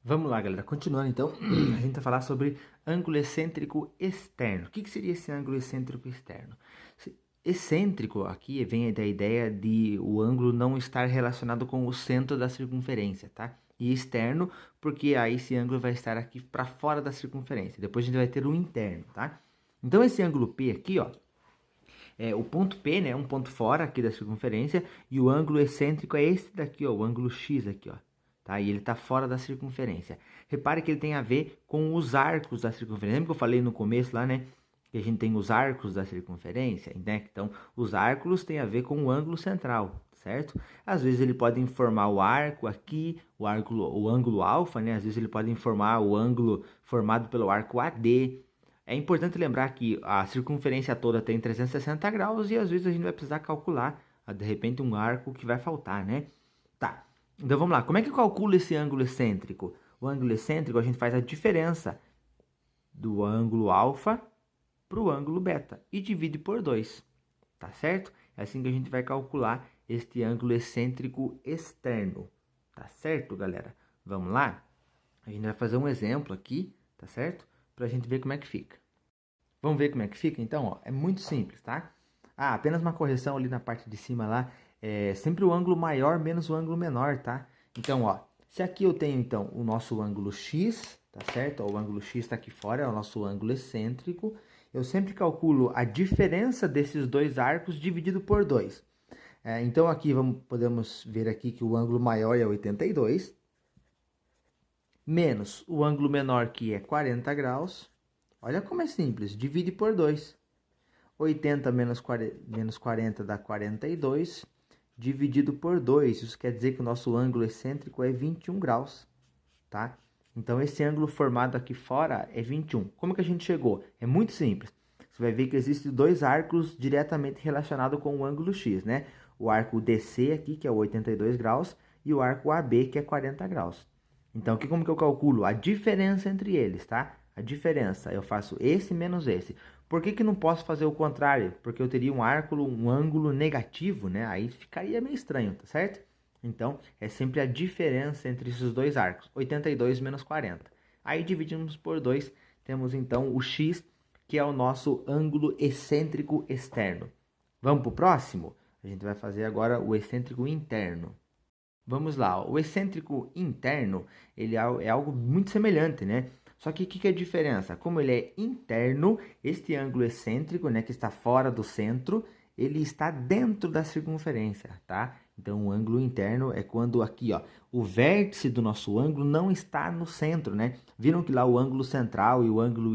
Vamos lá, galera. Continuando, então, a gente vai falar sobre ângulo excêntrico externo. O que seria esse ângulo excêntrico externo? Excêntrico aqui vem da ideia de o ângulo não estar relacionado com o centro da circunferência, tá? E externo, porque aí esse ângulo vai estar aqui para fora da circunferência. Depois a gente vai ter o interno, tá? Então, esse ângulo P aqui, ó, o ponto P, né, é um ponto fora aqui da circunferência, e o ângulo excêntrico é esse daqui, ó, o ângulo X aqui, ó. Tá? E ele está fora da circunferência. Repare que ele tem a ver com os arcos da circunferência. Lembra que eu falei no começo lá, né? Que a gente tem os arcos da circunferência, né? Então, os arcos têm a ver com o ângulo central, certo? Às vezes ele pode formar o arco aqui, o ângulo alfa, né? Às vezes ele pode formar o ângulo formado pelo arco AD. É importante lembrar que a circunferência toda tem 360 graus e às vezes a gente vai precisar calcular, de repente, um arco que vai faltar, né? Tá. Então vamos lá, como é que eu calculo esse ângulo excêntrico? O ângulo excêntrico a gente faz a diferença do ângulo alfa para o ângulo beta e divide por 2, tá certo? É assim que a gente vai calcular este ângulo excêntrico externo, tá certo, galera? Vamos lá? A gente vai fazer um exemplo aqui, tá certo? Para a gente ver como é que fica. Vamos ver como é que fica? Então, ó, é muito simples, tá? Apenas uma correção ali na parte de cima lá. É sempre o ângulo maior menos o ângulo menor, tá? Então, ó, se aqui eu tenho, então, o nosso ângulo X, tá certo? Ó, o ângulo X está aqui fora, é o nosso ângulo excêntrico. Eu sempre calculo a diferença desses dois arcos dividido por 2. Então, aqui podemos ver aqui que o ângulo maior é 82, menos o ângulo menor, que é 40 graus. Olha como é simples, divide por 2. 80 menos 40 dá 42, dividido por 2. Isso quer dizer que o nosso ângulo excêntrico é 21 graus, tá? Então, esse ângulo formado aqui fora é 21. Como que a gente chegou? É muito simples. Você vai ver que existem dois arcos diretamente relacionados com o ângulo X, né? O arco DC aqui, que é o 82 graus, e o arco AB, que é 40 graus. Então, aqui como que eu calculo? A diferença entre eles, tá? A diferença, eu faço esse menos esse. Por que não posso fazer o contrário? Porque eu teria um ângulo negativo, né? Aí ficaria meio estranho, tá certo? Então, é sempre a diferença entre esses dois arcos, 82 menos 40. Aí dividimos por 2, temos então o x, que é o nosso ângulo excêntrico externo. Vamos para o próximo? A gente vai fazer agora o excêntrico interno. Vamos lá, o excêntrico interno, ele é algo muito semelhante, né? Só que o que é a diferença? Como ele é interno, este ângulo excêntrico, né, que está fora do centro, ele está dentro da circunferência, tá? Então, o ângulo interno é quando aqui, ó, o vértice do nosso ângulo não está no centro, né? Viram que lá o ângulo central e o ângulo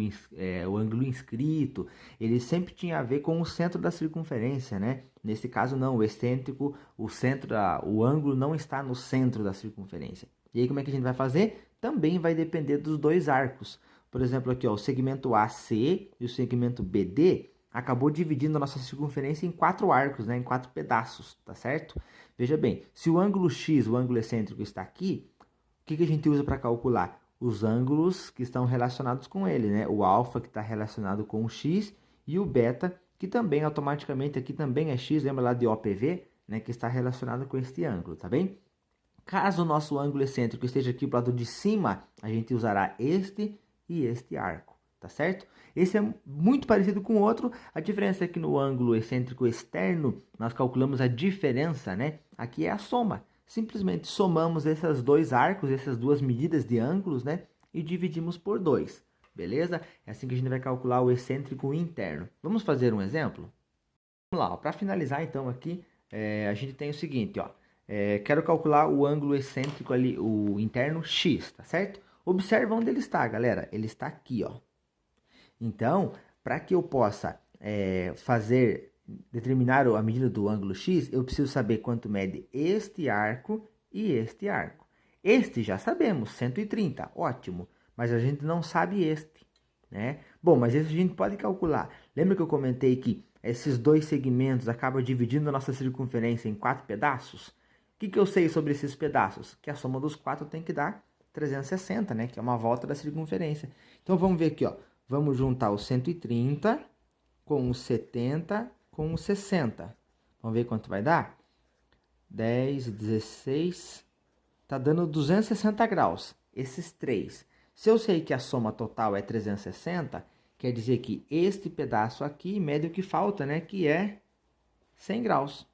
inscrito, ele sempre tinha a ver com o centro da circunferência, né? Nesse caso, não, o excêntrico, o ângulo não está no centro da circunferência. E aí, como é que a gente vai fazer? Também vai depender dos dois arcos. Por exemplo, aqui, ó, o segmento AC e o segmento BD acabou dividindo a nossa circunferência em 4 arcos, né, em 4 pedaços, tá certo? Veja bem, se o ângulo X, o ângulo excêntrico, está aqui, o que a gente usa para calcular? Os ângulos que estão relacionados com ele, né? O alfa, que está relacionado com o X, e o beta, que também automaticamente aqui também é X, lembra lá de OPV, né? Que está relacionado com este ângulo, tá bem? Caso o nosso ângulo excêntrico esteja aqui para o lado de cima, a gente usará este e este arco, tá certo? Esse é muito parecido com o outro, a diferença é que no ângulo excêntrico externo, nós calculamos a diferença, né? Aqui é a soma. Simplesmente somamos esses dois arcos, essas duas medidas de ângulos, né? E dividimos por 2, beleza? É assim que a gente vai calcular o excêntrico interno. Vamos fazer um exemplo? Vamos lá, para finalizar então aqui, a gente tem o seguinte, ó. Quero calcular o ângulo excêntrico ali, o interno X, tá certo? Observa onde ele está, galera. Ele está aqui, ó. Então, para que eu possa determinar a medida do ângulo X, eu preciso saber quanto mede este arco e este arco. Este já sabemos, 130, ótimo. Mas a gente não sabe este, né? Bom, mas esse a gente pode calcular. Lembra que eu comentei que esses dois segmentos acabam dividindo a nossa circunferência em 4 pedaços? O que eu sei sobre esses pedaços? Que a soma dos 4 tem que dar 360, né? Que é uma volta da circunferência. Então, vamos ver aqui, ó. Vamos juntar o 130 com o 70 com o 60. Vamos ver quanto vai dar? 10, 16... Tá dando 260 graus. esses 3. Se eu sei que a soma total é 360, quer dizer que este pedaço aqui mede o que falta, né? Que é 100 graus.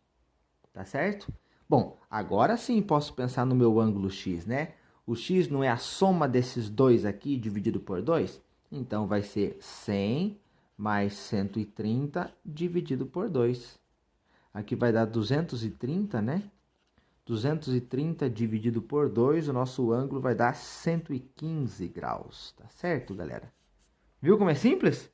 Tá certo? Bom, agora sim posso pensar no meu ângulo x, né? O x não é a soma desses dois aqui dividido por 2? Então, vai ser 100 mais 130 dividido por 2. Aqui vai dar 230, né? 230 dividido por 2, o nosso ângulo vai dar 115 graus. Tá certo, galera? Viu como é simples?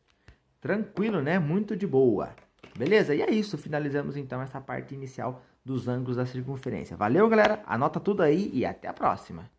Tranquilo, né? Muito de boa. Beleza? E é isso. Finalizamos, então, essa parte inicial dos ângulos da circunferência. Valeu, galera? Anota tudo aí e até a próxima.